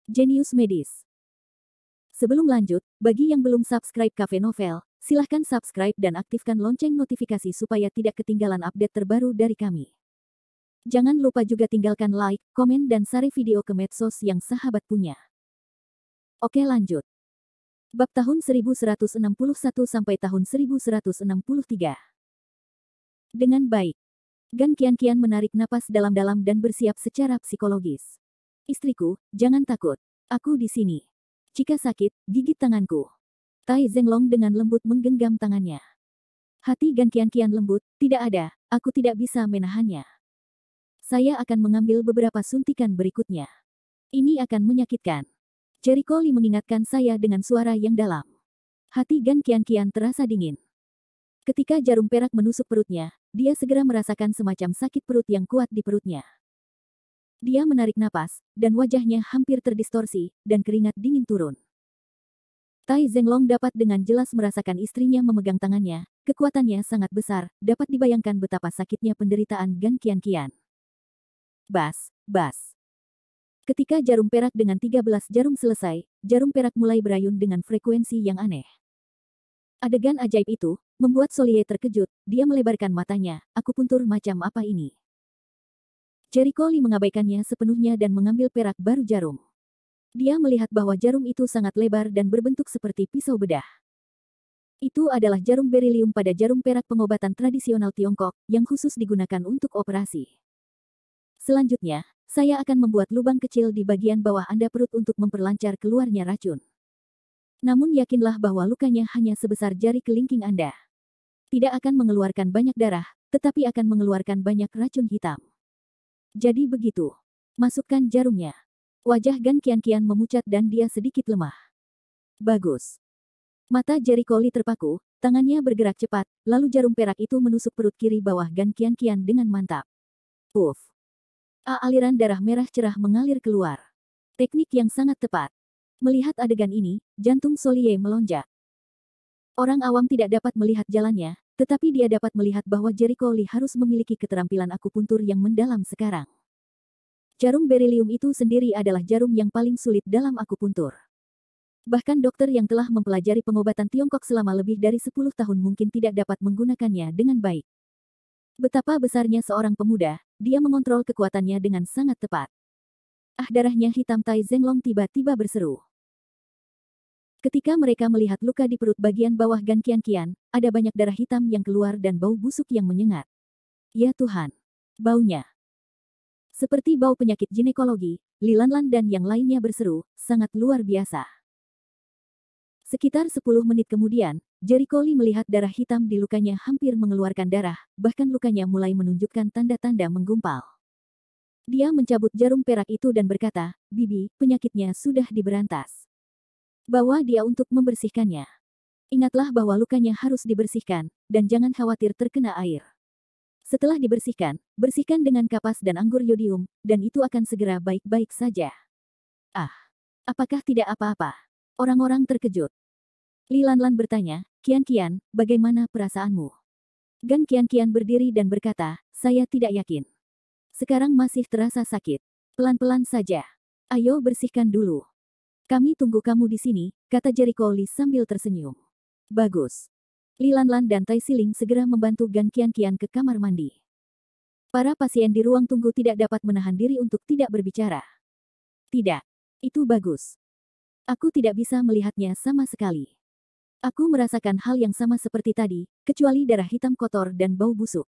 Jenius Medis. Sebelum lanjut, bagi yang belum subscribe Cafe Novel, silahkan subscribe dan aktifkan lonceng notifikasi supaya tidak ketinggalan update terbaru dari kami. Jangan lupa juga tinggalkan like, komen dan share video ke medsos yang sahabat punya. Oke lanjut. Bab tahun 1161 sampai tahun 1163. Dengan baik. Gan Qianqian menarik napas dalam-dalam dan bersiap secara psikologis. Istriku, jangan takut. Aku di sini. Jika sakit, gigit tanganku. Tai Zhenglong dengan lembut menggenggam tangannya. Hati Gan Qianqian lembut, tidak ada, aku tidak bisa menahannya. Saya akan mengambil beberapa suntikan berikutnya. Ini akan menyakitkan. Jericho Lee mengingatkan saya dengan suara yang dalam. Hati Gan Qianqian terasa dingin. Ketika jarum perak menusuk perutnya, dia segera merasakan semacam sakit perut yang kuat di perutnya. Dia menarik napas, dan wajahnya hampir terdistorsi, dan keringat dingin turun. Tai Zhenglong dapat dengan jelas merasakan istrinya memegang tangannya, kekuatannya sangat besar, dapat dibayangkan betapa sakitnya penderitaan Gan Qianqian. Bas, bas. Ketika jarum perak dengan 13 jarum selesai, jarum perak mulai berayun dengan frekuensi yang aneh. Adegan ajaib itu, membuat Solie terkejut, dia melebarkan matanya, akupuntur macam apa ini? Jericho Lee mengabaikannya sepenuhnya dan mengambil perak baru jarum. Dia melihat bahwa jarum itu sangat lebar dan berbentuk seperti pisau bedah. Itu adalah jarum berilium pada jarum perak pengobatan tradisional Tiongkok, yang khusus digunakan untuk operasi. Selanjutnya, saya akan membuat lubang kecil di bagian bawah Anda perut untuk memperlancar keluarnya racun. Namun yakinlah bahwa lukanya hanya sebesar jari kelingking Anda. Tidak akan mengeluarkan banyak darah, tetapi akan mengeluarkan banyak racun hitam. Jadi begitu. Masukkan jarumnya. Wajah Gan Qianqian memucat dan dia sedikit lemah. Bagus. Mata Jericho Lee terpaku, tangannya bergerak cepat, lalu jarum perak itu menusuk perut kiri bawah Gan Qianqian dengan mantap. Puff. Aliran darah merah cerah mengalir keluar. Teknik yang sangat tepat. Melihat adegan ini, jantung Solie melonjak. Orang awam tidak dapat melihat jalannya, tetapi dia dapat melihat bahwa Jericho Lee harus memiliki keterampilan akupuntur yang mendalam sekarang. Jarum berilium itu sendiri adalah jarum yang paling sulit dalam akupuntur. Bahkan dokter yang telah mempelajari pengobatan Tiongkok selama lebih dari 10 tahun mungkin tidak dapat menggunakannya dengan baik. Betapa besarnya seorang pemuda, dia mengontrol kekuatannya dengan sangat tepat. Darahnya hitam. Tai Zhenglong tiba-tiba berseru. Ketika mereka melihat luka di perut bagian bawah Gan Qianqian, ada banyak darah hitam yang keluar dan bau busuk yang menyengat. Ya Tuhan! Baunya! Seperti bau penyakit ginekologi, Li Lanlan dan yang lainnya berseru, sangat luar biasa. Sekitar 10 menit kemudian, Jericho Lee melihat darah hitam di lukanya hampir mengeluarkan darah, bahkan lukanya mulai menunjukkan tanda-tanda menggumpal. Dia mencabut jarum perak itu dan berkata, Bibi, penyakitnya sudah diberantas. Bawa dia untuk membersihkannya. Ingatlah bahwa lukanya harus dibersihkan, dan jangan khawatir terkena air. Setelah dibersihkan, bersihkan dengan kapas dan anggur yodium, dan itu akan segera baik-baik saja. Apakah tidak apa-apa? Orang-orang terkejut. Li Lanlan bertanya, Qianqian, bagaimana perasaanmu? Gan Qianqian berdiri dan berkata, saya tidak yakin. Sekarang masih terasa sakit. Pelan-pelan saja. Ayo bersihkan dulu. Kami tunggu kamu di sini, kata Jericho Lee sambil tersenyum. Bagus. Li Lanlan dan Tai Siling segera membantu Gan Qianqian ke kamar mandi. Para pasien di ruang tunggu tidak dapat menahan diri untuk tidak berbicara. Tidak. Itu bagus. Aku tidak bisa melihatnya sama sekali. Aku merasakan hal yang sama seperti tadi, kecuali darah hitam kotor dan bau busuk.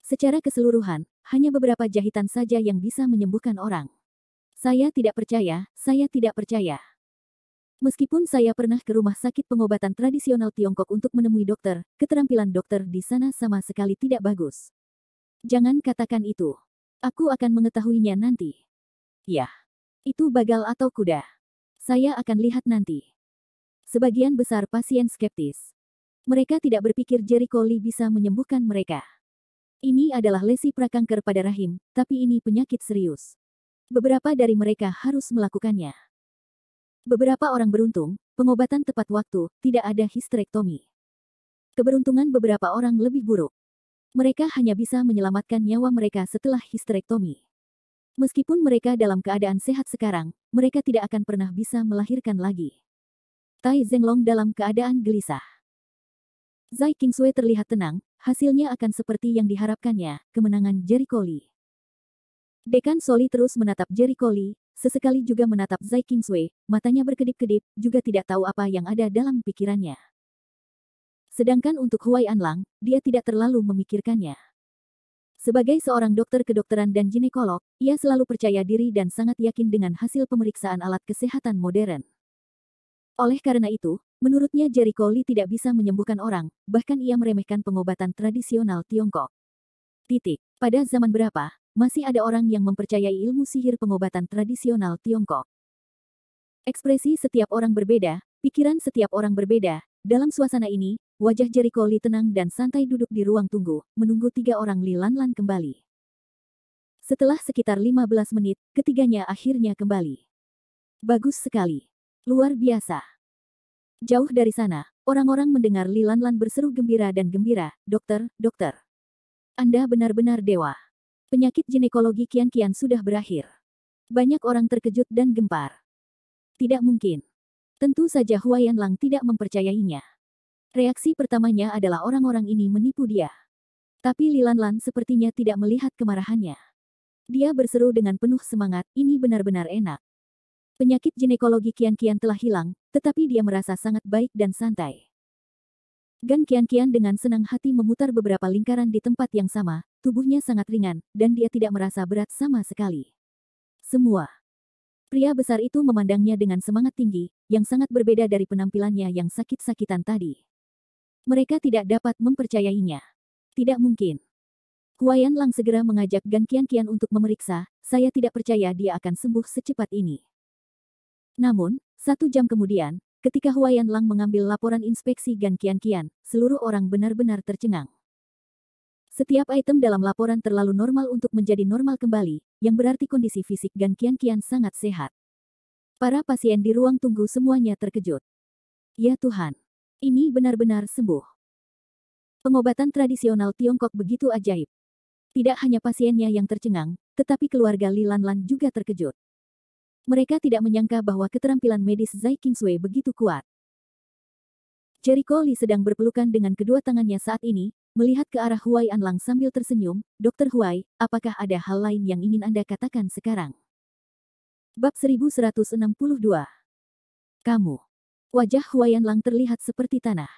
Secara keseluruhan, hanya beberapa jahitan saja yang bisa menyembuhkan orang. Saya tidak percaya, saya tidak percaya. Meskipun saya pernah ke rumah sakit pengobatan tradisional Tiongkok untuk menemui dokter, keterampilan dokter di sana sama sekali tidak bagus. Jangan katakan itu. Aku akan mengetahuinya nanti. Yah. Itu bagal atau kuda. Saya akan lihat nanti. Sebagian besar pasien skeptis. Mereka tidak berpikir Jericho Lee bisa menyembuhkan mereka. Ini adalah lesi prakanker pada rahim, tapi ini penyakit serius. Beberapa dari mereka harus melakukannya. Beberapa orang beruntung, pengobatan tepat waktu, tidak ada histerektomi. Keberuntungan beberapa orang lebih buruk. Mereka hanya bisa menyelamatkan nyawa mereka setelah histerektomi. Meskipun mereka dalam keadaan sehat sekarang, mereka tidak akan pernah bisa melahirkan lagi. Tai Zenglong dalam keadaan gelisah. Zai Qingsui terlihat tenang, hasilnya akan seperti yang diharapkannya, kemenangan Jericho Lee. Dekan Soli terus menatap Jericho Lee, sesekali juga menatap Zai Qingsui, matanya berkedip-kedip, juga tidak tahu apa yang ada dalam pikirannya. Sedangkan untuk Huai Anlang, dia tidak terlalu memikirkannya. Sebagai seorang dokter kedokteran dan ginekolog, ia selalu percaya diri dan sangat yakin dengan hasil pemeriksaan alat kesehatan modern. Oleh karena itu, menurutnya Jericho Lee tidak bisa menyembuhkan orang, bahkan ia meremehkan pengobatan tradisional Tiongkok. Pada zaman berapa, masih ada orang yang mempercayai ilmu sihir pengobatan tradisional Tiongkok. Ekspresi setiap orang berbeda, pikiran setiap orang berbeda. Dalam suasana ini, wajah Jericho Lee tenang dan santai duduk di ruang tunggu, menunggu 3 orang Li Lanlan kembali. Setelah sekitar 15 menit, ketiganya akhirnya kembali. Bagus sekali. Luar biasa. Jauh dari sana, orang-orang mendengar Li Lanlan berseru gembira dan gembira, "Dokter, dokter. Anda benar-benar dewa. Penyakit ginekologi Qian sudah berakhir." Banyak orang terkejut dan gempar. Tidak mungkin. Tentu saja Huai Anlang tidak mempercayainya. Reaksi pertamanya adalah orang-orang ini menipu dia. Tapi Li Lanlan sepertinya tidak melihat kemarahannya. Dia berseru dengan penuh semangat, "Ini benar-benar enak. Penyakit ginekologi Qian telah hilang, tetapi dia merasa sangat baik dan santai." Gan Qian dengan senang hati memutar beberapa lingkaran di tempat yang sama, tubuhnya sangat ringan, dan dia tidak merasa berat sama sekali. Semua. Pria besar itu memandangnya dengan semangat tinggi, yang sangat berbeda dari penampilannya yang sakit-sakitan tadi. Mereka tidak dapat mempercayainya. Tidak mungkin. Huaiyan Lang segera mengajak Gan Qian untuk memeriksa, "Saya tidak percaya dia akan sembuh secepat ini." Namun, 1 jam kemudian, ketika Huaiyan Lang mengambil laporan inspeksi Gan Qian, seluruh orang benar-benar tercengang. Setiap item dalam laporan terlalu normal untuk menjadi normal kembali, yang berarti kondisi fisik Gan Qian sangat sehat. Para pasien di ruang tunggu semuanya terkejut. Ya Tuhan, ini benar-benar sembuh. Pengobatan tradisional Tiongkok begitu ajaib. Tidak hanya pasiennya yang tercengang, tetapi keluarga Li Lanlan juga terkejut. Mereka tidak menyangka bahwa keterampilan medis Zai Qingsui begitu kuat. Jericho Lee sedang berpelukan dengan kedua tangannya saat ini, melihat ke arah Huai Anlang sambil tersenyum, "Dokter Huai, apakah ada hal lain yang ingin Anda katakan sekarang?" Bab 1162. Kamu. Wajah Huai Anlang terlihat seperti tanah.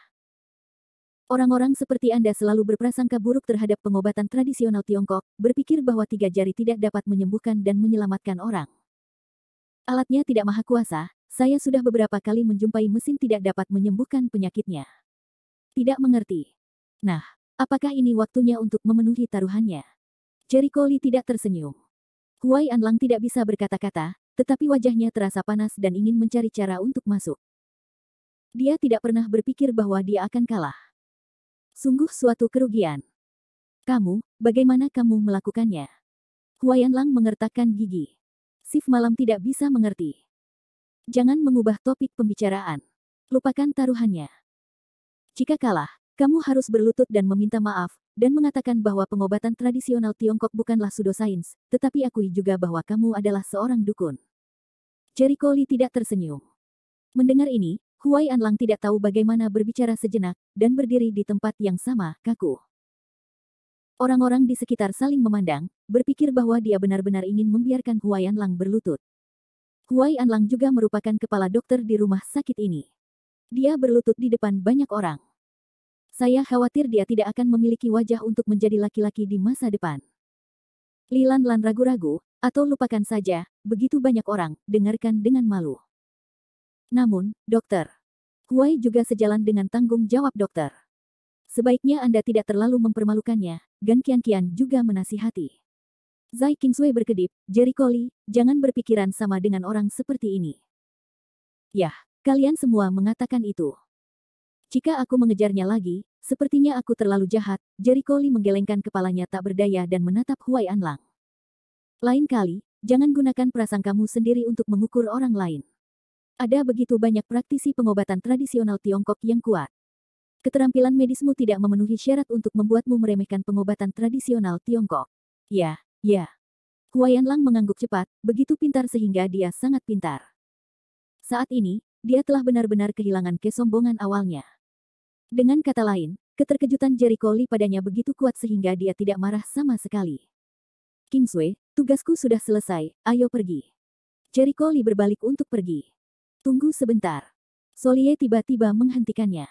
Orang-orang seperti Anda selalu berprasangka buruk terhadap pengobatan tradisional Tiongkok, berpikir bahwa 3 jari tidak dapat menyembuhkan dan menyelamatkan orang. Alatnya tidak maha kuasa, saya sudah beberapa kali menjumpai mesin tidak dapat menyembuhkan penyakitnya. Tidak mengerti. Nah, apakah ini waktunya untuk memenuhi taruhannya? Jericho Lee tidak tersenyum. Huai Anlang tidak bisa berkata-kata, tetapi wajahnya terasa panas dan ingin mencari cara untuk masuk. Dia tidak pernah berpikir bahwa dia akan kalah. Sungguh suatu kerugian. Kamu, bagaimana kamu melakukannya? Huai Anlang mengertakkan gigi. Shift malam tidak bisa mengerti. Jangan mengubah topik pembicaraan. Lupakan taruhannya. Jika kalah, kamu harus berlutut dan meminta maaf, dan mengatakan bahwa pengobatan tradisional Tiongkok bukanlah pseudosains, tetapi akui juga bahwa kamu adalah seorang dukun. Jericho Lee tidak tersenyum. Mendengar ini, Huai Anlang tidak tahu bagaimana berbicara sejenak, dan berdiri di tempat yang sama, kaku. Orang-orang di sekitar saling memandang, berpikir bahwa dia benar-benar ingin membiarkan Huai Anlang berlutut. Huai Anlang juga merupakan kepala dokter di rumah sakit ini. Dia berlutut di depan banyak orang. Saya khawatir dia tidak akan memiliki wajah untuk menjadi laki-laki di masa depan. Li Lanlan ragu-ragu, atau lupakan saja, begitu banyak orang, dengarkan dengan malu. Namun, dokter. Huai juga sejalan dengan tanggung jawab dokter. Sebaiknya Anda tidak terlalu mempermalukannya, Gan Qian juga menasihati. Zai Qingsui berkedip, Jericho Lee, jangan berpikiran sama dengan orang seperti ini. Yah, kalian semua mengatakan itu. Jika aku mengejarnya lagi, sepertinya aku terlalu jahat. Jericho Lee menggelengkan kepalanya tak berdaya dan menatap Huai Anlang. Lain kali, jangan gunakan prasangkamu sendiri untuk mengukur orang lain. Ada begitu banyak praktisi pengobatan tradisional Tiongkok yang kuat. Keterampilan medismu tidak memenuhi syarat untuk membuatmu meremehkan pengobatan tradisional Tiongkok. Ya. Huayan Lang mengangguk cepat, begitu pintar sehingga dia sangat pintar. Saat ini, dia telah benar-benar kehilangan kesombongan awalnya. Dengan kata lain, keterkejutan Jericho Lee padanya begitu kuat sehingga dia tidak marah sama sekali. Kingsway, tugasku sudah selesai, ayo pergi. Jericho Lee berbalik untuk pergi. Tunggu sebentar. Solie tiba-tiba menghentikannya.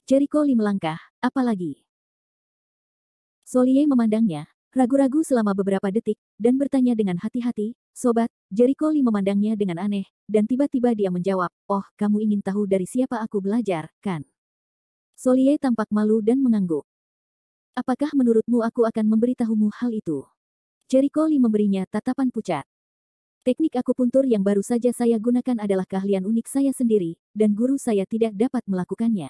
Jericho Lee melangkah, apa lagi? Solie memandangnya, ragu-ragu selama beberapa detik, dan bertanya dengan hati-hati, sobat. Jericho Lee memandangnya dengan aneh, dan tiba-tiba dia menjawab, oh, kamu ingin tahu dari siapa aku belajar, kan? Solie tampak malu dan mengangguk. Apakah menurutmu aku akan memberitahumu hal itu? Jericho Lee memberinya tatapan pucat. Teknik akupuntur yang baru saja saya gunakan adalah keahlian unik saya sendiri, dan guru saya tidak dapat melakukannya.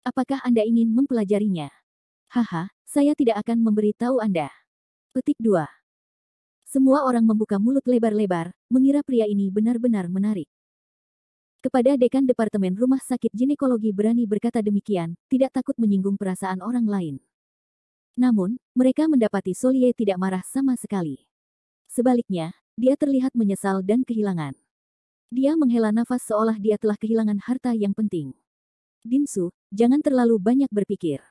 Apakah Anda ingin mempelajarinya? Haha, saya tidak akan memberitahu Anda. Petik 2. Semua orang membuka mulut lebar-lebar, mengira pria ini benar-benar menarik. Kepada dekan Departemen Rumah Sakit Ginekologi berani berkata demikian, tidak takut menyinggung perasaan orang lain. Namun, mereka mendapati Solie tidak marah sama sekali. Sebaliknya, dia terlihat menyesal dan kehilangan. Dia menghela nafas seolah dia telah kehilangan harta yang penting. Dinsu, jangan terlalu banyak berpikir.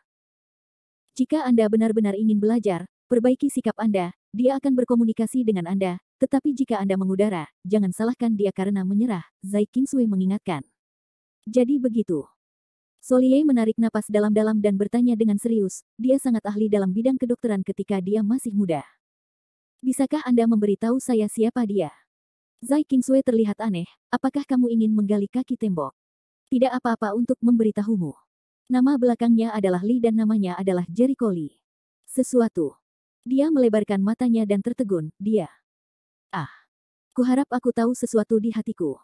Jika Anda benar-benar ingin belajar, perbaiki sikap Anda, dia akan berkomunikasi dengan Anda, tetapi jika Anda mengudara, jangan salahkan dia karena menyerah, Zai Kingsway mengingatkan. Jadi begitu. Solie menarik napas dalam-dalam dan bertanya dengan serius, dia sangat ahli dalam bidang kedokteran ketika dia masih muda. Bisakah Anda memberitahu saya siapa dia? Zai Kingsway terlihat aneh, apakah kamu ingin menggali kaki tembok? Tidak apa-apa untuk memberitahumu. Nama belakangnya adalah Lee dan namanya adalah Jericho Lee. Sesuatu. Dia melebarkan matanya dan tertegun, dia. Ah. Kuharap aku tahu sesuatu di hatiku.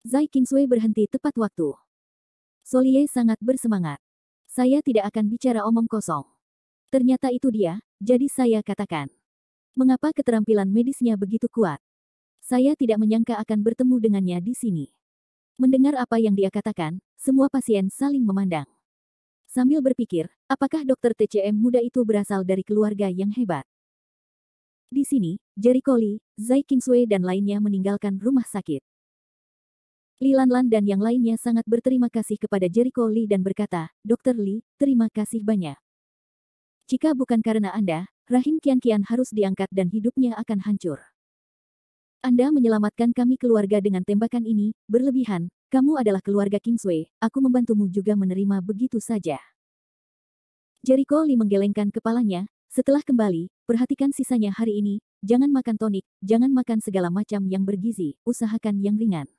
Zai Kingsway berhenti tepat waktu. Solie sangat bersemangat. Saya tidak akan bicara omong kosong. Ternyata itu dia, jadi saya katakan. Mengapa keterampilan medisnya begitu kuat? Saya tidak menyangka akan bertemu dengannya di sini. Mendengar apa yang dia katakan, semua pasien saling memandang. Sambil berpikir, apakah dokter TCM muda itu berasal dari keluarga yang hebat? Di sini, Jericho Lee, Zai Kingsway dan lainnya meninggalkan rumah sakit. Li Lanlan dan yang lainnya sangat berterima kasih kepada Jericho Lee dan berkata, Dr. Lee, terima kasih banyak. Jika bukan karena Anda, rahim Qian harus diangkat dan hidupnya akan hancur. Anda menyelamatkan kami keluarga dengan tembakan ini, berlebihan, kamu adalah keluarga Kingsway, aku membantumu juga menerima begitu saja. Jericho Lee menggelengkan kepalanya, setelah kembali, perhatikan sisanya hari ini, jangan makan tonik, jangan makan segala macam yang bergizi, usahakan yang ringan.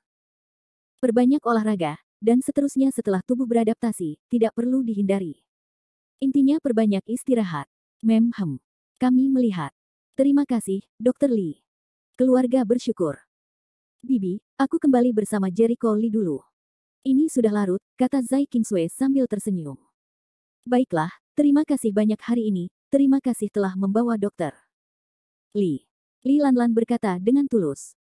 Perbanyak olahraga, dan seterusnya setelah tubuh beradaptasi, tidak perlu dihindari. Intinya perbanyak istirahat. Kami melihat. Terima kasih, Dr. Lee. Keluarga bersyukur. Bibi, aku kembali bersama Jericho Lee dulu. Ini sudah larut, kata Zai Kingsway sambil tersenyum. Baiklah, terima kasih banyak hari ini, terima kasih telah membawa dokter. Lee. Li Lanlan berkata dengan tulus.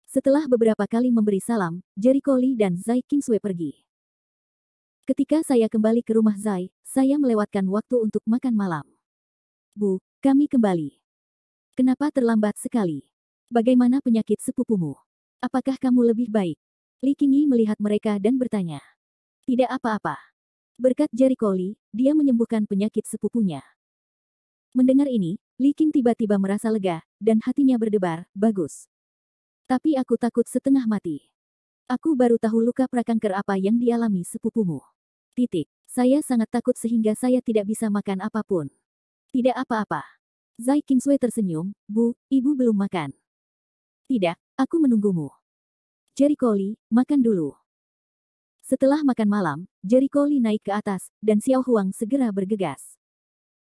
Setelah beberapa kali memberi salam, Jericho Lee dan Zai Kingsway pergi. Ketika saya kembali ke rumah Zai, saya melewatkan waktu untuk makan malam. Bu, kami kembali. Kenapa terlambat sekali? Bagaimana penyakit sepupumu? Apakah kamu lebih baik? Li Qingyi melihat mereka dan bertanya. Tidak apa-apa. Berkat Jericho Lee, dia menyembuhkan penyakit sepupunya. Mendengar ini, Li Qing tiba-tiba merasa lega, dan hatinya berdebar, bagus. Tapi aku takut setengah mati. Aku baru tahu luka prakanker apa yang dialami sepupumu. Saya sangat takut sehingga saya tidak bisa makan apapun. Tidak apa-apa. Zai Kingsway tersenyum, Bu, ibu belum makan. Tidak, aku menunggumu. Jericho Lee, makan dulu. Setelah makan malam, Jericho Lee naik ke atas, dan Xiao Huang segera bergegas.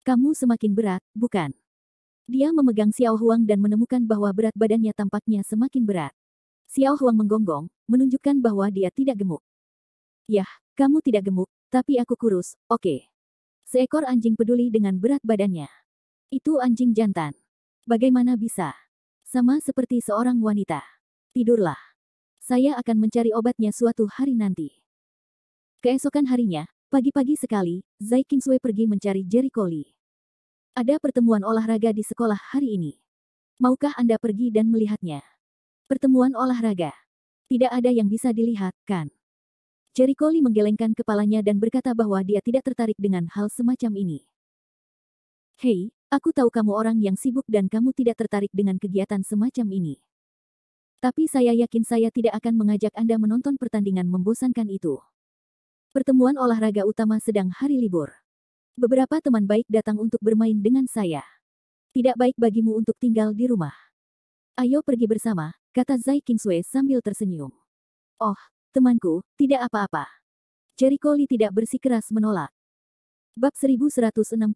Kamu semakin berat, bukan? Dia memegang Xiao Huang dan menemukan bahwa berat badannya tampaknya semakin berat. Xiao Huang menggonggong, menunjukkan bahwa dia tidak gemuk. Yah, kamu tidak gemuk, tapi aku kurus, oke. Seekor anjing peduli dengan berat badannya. Itu anjing jantan. Bagaimana bisa? Sama seperti seorang wanita. Tidurlah. Saya akan mencari obatnya suatu hari nanti. Keesokan harinya, pagi-pagi sekali, Zai Kingsway pergi mencari Jericho Lee. Ada pertemuan olahraga di sekolah hari ini. Maukah Anda pergi dan melihatnya? Pertemuan olahraga. Tidak ada yang bisa dilihat, kan? Jericho Lee menggelengkan kepalanya dan berkata bahwa dia tidak tertarik dengan hal semacam ini. Hei, aku tahu kamu orang yang sibuk dan kamu tidak tertarik dengan kegiatan semacam ini. Tapi saya yakin saya tidak akan mengajak Anda menonton pertandingan membosankan itu. Pertemuan olahraga utama sedang hari libur. Beberapa teman baik datang untuk bermain dengan saya. Tidak baik bagimu untuk tinggal di rumah. Ayo pergi bersama, kata Zai Kingsway sambil tersenyum. Oh, temanku, tidak apa-apa. Jericho Lee tidak bersikeras menolak. Bab 1163.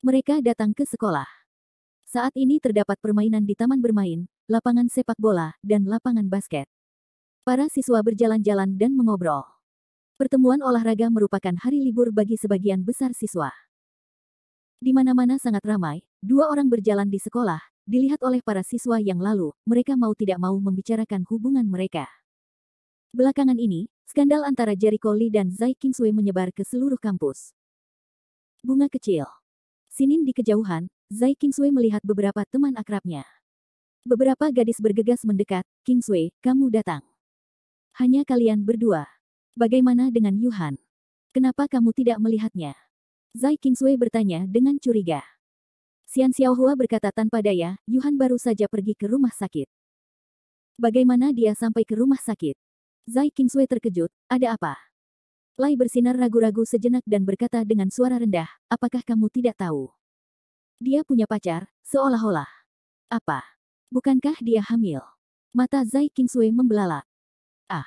Mereka datang ke sekolah. Saat ini terdapat permainan di taman bermain, lapangan sepak bola, dan lapangan basket. Para siswa berjalan-jalan dan mengobrol. Pertemuan olahraga merupakan hari libur bagi sebagian besar siswa. Di mana-mana sangat ramai, dua orang berjalan di sekolah, dilihat oleh para siswa yang lalu, mereka mau tidak mau membicarakan hubungan mereka. Belakangan ini, skandal antara Jericho Lee dan Zai Kingsway menyebar ke seluruh kampus. Bunga kecil. Sinin di kejauhan, Zai Kingsway melihat beberapa teman akrabnya. Beberapa gadis bergegas mendekat, Kingsway, kamu datang. Hanya kalian berdua. Bagaimana dengan Yuhan? Kenapa kamu tidak melihatnya? Zai Kingsway bertanya dengan curiga. Xian Xiaohua berkata tanpa daya, Yuhan baru saja pergi ke rumah sakit. Bagaimana dia sampai ke rumah sakit? Zai Kingsway terkejut, ada apa? Lai bersinar ragu-ragu sejenak dan berkata dengan suara rendah, apakah kamu tidak tahu? Dia punya pacar, seolah-olah. Apa? Bukankah dia hamil? Mata Zai Kingsway membelalak. Ah.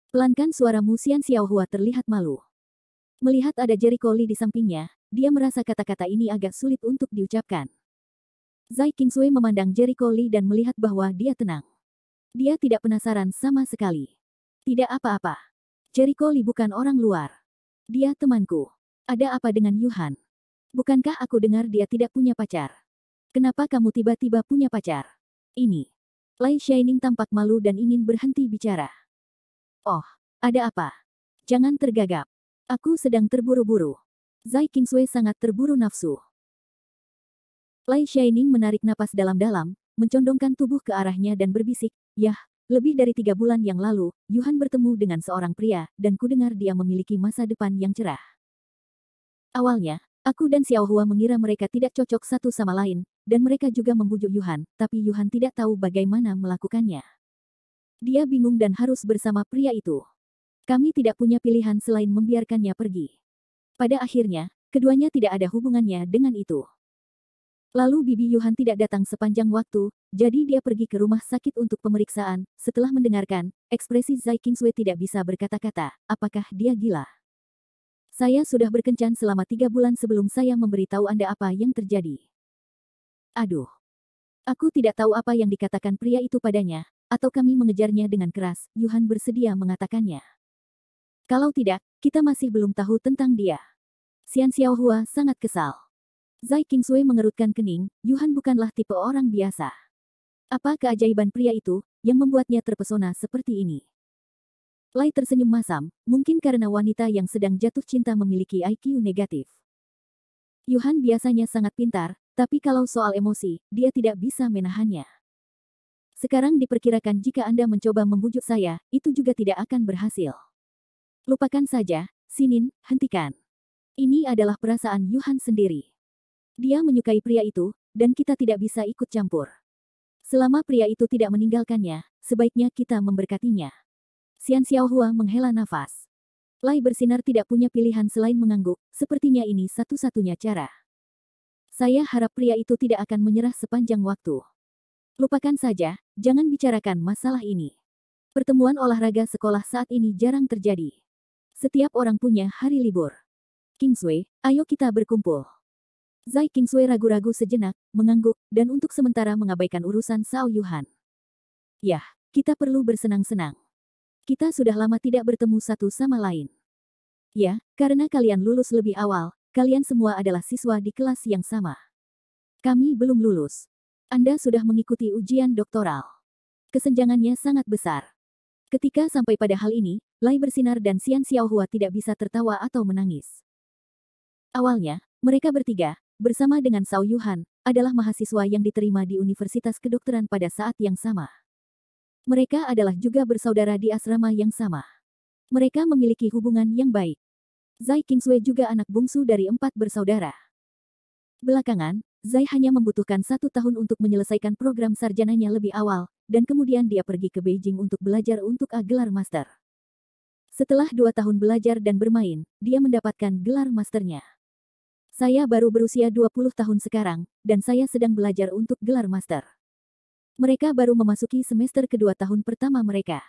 Pelankan suara Xian Xiaohua terlihat malu. Melihat ada Jericho Lee di sampingnya, dia merasa kata-kata ini agak sulit untuk diucapkan. Zai Kingsway memandang Jericho Lee dan melihat bahwa dia tenang. Dia tidak penasaran sama sekali. Tidak apa-apa. Jericho Lee bukan orang luar. Dia temanku. Ada apa dengan Yuhan? Bukankah aku dengar dia tidak punya pacar? Kenapa kamu tiba-tiba punya pacar? Ini. Lai Shining tampak malu dan ingin berhenti bicara. Oh, ada apa? Jangan tergagap. Aku sedang terburu-buru. Zai Kingsway sangat terburu nafsu. Lai Shining menarik napas dalam-dalam, mencondongkan tubuh ke arahnya dan berbisik, yah, lebih dari 3 bulan yang lalu, Yuhan bertemu dengan seorang pria, dan kudengar dia memiliki masa depan yang cerah. Awalnya, aku dan Xiaohua mengira mereka tidak cocok satu sama lain, dan mereka juga membujuk Yuhan, tapi Yuhan tidak tahu bagaimana melakukannya. Dia bingung dan harus bersama pria itu. Kami tidak punya pilihan selain membiarkannya pergi. Pada akhirnya, keduanya tidak ada hubungannya dengan itu. Lalu Bibi Yuhan tidak datang sepanjang waktu, jadi dia pergi ke rumah sakit untuk pemeriksaan. Setelah mendengarkan, ekspresi Zai Kingsway tidak bisa berkata-kata, apakah dia gila? Saya sudah berkencan selama 3 bulan sebelum saya memberitahu Anda apa yang terjadi. Aduh. Aku tidak tahu apa yang dikatakan pria itu padanya, atau kami mengejarnya dengan keras, Yuhan bersedia mengatakannya. Kalau tidak, kita masih belum tahu tentang dia. Xian Xiaohua sangat kesal. Zai Kingsway mengerutkan kening, Yuhan bukanlah tipe orang biasa. Apa keajaiban pria itu, yang membuatnya terpesona seperti ini? Lai tersenyum masam, mungkin karena wanita yang sedang jatuh cinta memiliki IQ negatif. Yuhan biasanya sangat pintar, tapi kalau soal emosi, dia tidak bisa menahannya. Sekarang diperkirakan jika Anda mencoba membujuk saya, itu juga tidak akan berhasil. Lupakan saja, Sinin, hentikan. Ini adalah perasaan Yuhan sendiri. Dia menyukai pria itu, dan kita tidak bisa ikut campur. Selama pria itu tidak meninggalkannya, sebaiknya kita memberkatinya. Xian Xiaohua menghela nafas. Lai bersinar tidak punya pilihan selain mengangguk, sepertinya ini satu-satunya cara. Saya harap pria itu tidak akan menyerah sepanjang waktu. Lupakan saja, jangan bicarakan masalah ini. Pertemuan olahraga sekolah saat ini jarang terjadi. Setiap orang punya hari libur. Kingsway, ayo kita berkumpul. Zai Kingsway ragu-ragu sejenak, mengangguk, dan untuk sementara mengabaikan urusan Sao Yuhan. Yah, kita perlu bersenang-senang. Kita sudah lama tidak bertemu satu sama lain. Ya, karena kalian lulus lebih awal, kalian semua adalah siswa di kelas yang sama. Kami belum lulus. Anda sudah mengikuti ujian doktoral. Kesenjangannya sangat besar. Ketika sampai pada hal ini, Lai bersinar dan Xian Xiaohua tidak bisa tertawa atau menangis. Awalnya, mereka bertiga, bersama dengan Sao Yuhan, adalah mahasiswa yang diterima di Universitas Kedokteran pada saat yang sama. Mereka adalah juga bersaudara di asrama yang sama. Mereka memiliki hubungan yang baik. Zai Qingsui juga anak bungsu dari 4 bersaudara. Belakangan, Zai hanya membutuhkan 1 tahun untuk menyelesaikan program sarjananya lebih awal, dan kemudian dia pergi ke Beijing untuk belajar untuk gelar master. Setelah 2 tahun belajar dan bermain, dia mendapatkan gelar masternya. Saya baru berusia 20 tahun sekarang, dan saya sedang belajar untuk gelar master. Mereka baru memasuki semester kedua tahun pertama mereka.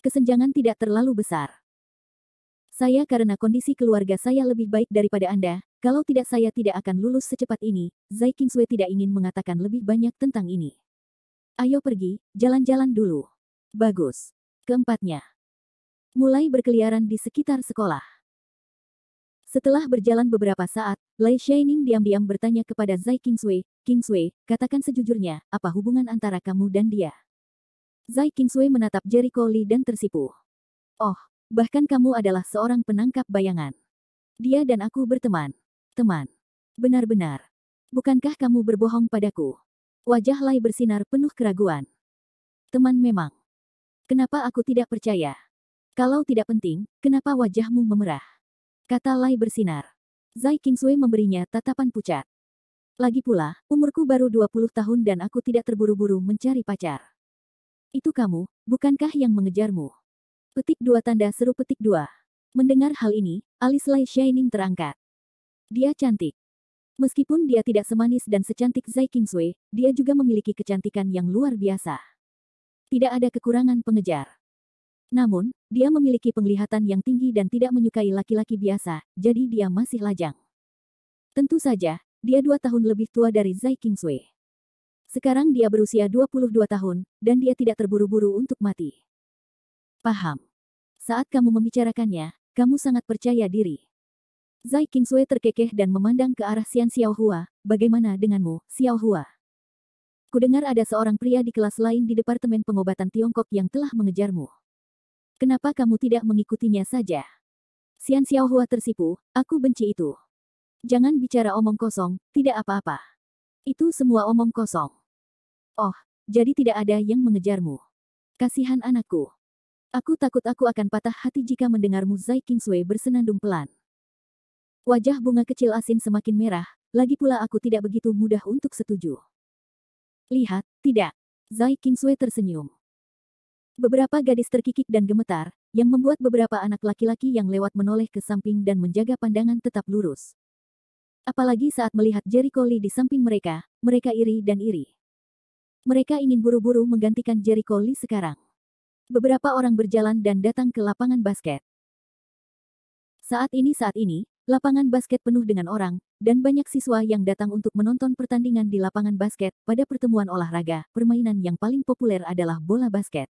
Kesenjangan tidak terlalu besar. Saya karena kondisi keluarga saya lebih baik daripada Anda, kalau tidak saya tidak akan lulus secepat ini. Zai Qingsui tidak ingin mengatakan lebih banyak tentang ini. Ayo pergi, jalan-jalan dulu. Bagus. Keempatnya. Mulai berkeliaran di sekitar sekolah. Setelah berjalan beberapa saat, Lei Shining diam-diam bertanya kepada Zai Qingsui, "Qingsui, katakan sejujurnya, apa hubungan antara kamu dan dia?" Zai Qingsui menatap Jericho Lee dan tersipu. "Oh, bahkan kamu adalah seorang penangkap bayangan. Dia dan aku berteman. Teman. Benar-benar. Bukankah kamu berbohong padaku?" Wajah Lei bersinar penuh keraguan. "Teman memang. Kenapa aku tidak percaya? Kalau tidak penting, kenapa wajahmu memerah?" Kata Lei bersinar. Zai Qingsui memberinya tatapan pucat. "Lagi pula, umurku baru 20 tahun dan aku tidak terburu-buru mencari pacar. Itu kamu, bukankah yang mengejarmu?" Petik 2 tanda seru petik 2. Mendengar hal ini, alis Lei Shining terangkat. Dia cantik. Meskipun dia tidak semanis dan secantik Zai Qingsui, dia juga memiliki kecantikan yang luar biasa. Tidak ada kekurangan pengejar. Namun, dia memiliki penglihatan yang tinggi dan tidak menyukai laki-laki biasa, jadi dia masih lajang. Tentu saja, dia 2 tahun lebih tua dari Zai Qingsui. Sekarang dia berusia 22 tahun, dan dia tidak terburu-buru untuk mati. Paham. Saat kamu membicarakannya, kamu sangat percaya diri. Zai Qingsui terkekeh dan memandang ke arah Xian Xiaohua. "Bagaimana denganmu, Xiaohua? Kudengar ada seorang pria di kelas lain di Departemen Pengobatan Tiongkok yang telah mengejarmu. Kenapa kamu tidak mengikutinya saja?" Xian Xiaohua tersipu, "Aku benci itu. Jangan bicara omong kosong, tidak apa-apa. Itu semua omong kosong. Oh, jadi tidak ada yang mengejarmu. Kasihan anakku. Aku takut aku akan patah hati jika mendengarmu." Zai Qingsui bersenandung pelan. Wajah bunga kecil asin semakin merah, lagi pula aku tidak begitu mudah untuk setuju. "Lihat, tidak." Zai Qingsui tersenyum. Beberapa gadis terkikik dan gemetar, yang membuat beberapa anak laki-laki yang lewat menoleh ke samping dan menjaga pandangan tetap lurus. Apalagi saat melihat Jericho Lee di samping mereka, mereka iri dan iri. Mereka ingin buru-buru menggantikan Jericho Lee sekarang. Beberapa orang berjalan dan datang ke lapangan basket. Saat ini, lapangan basket penuh dengan orang, dan banyak siswa yang datang untuk menonton pertandingan di lapangan basket. Pada pertemuan olahraga, permainan yang paling populer adalah bola basket.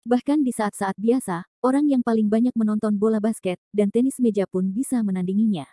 Bahkan di saat-saat biasa, orang yang paling banyak menonton bola basket dan tenis meja pun bisa menandinginya.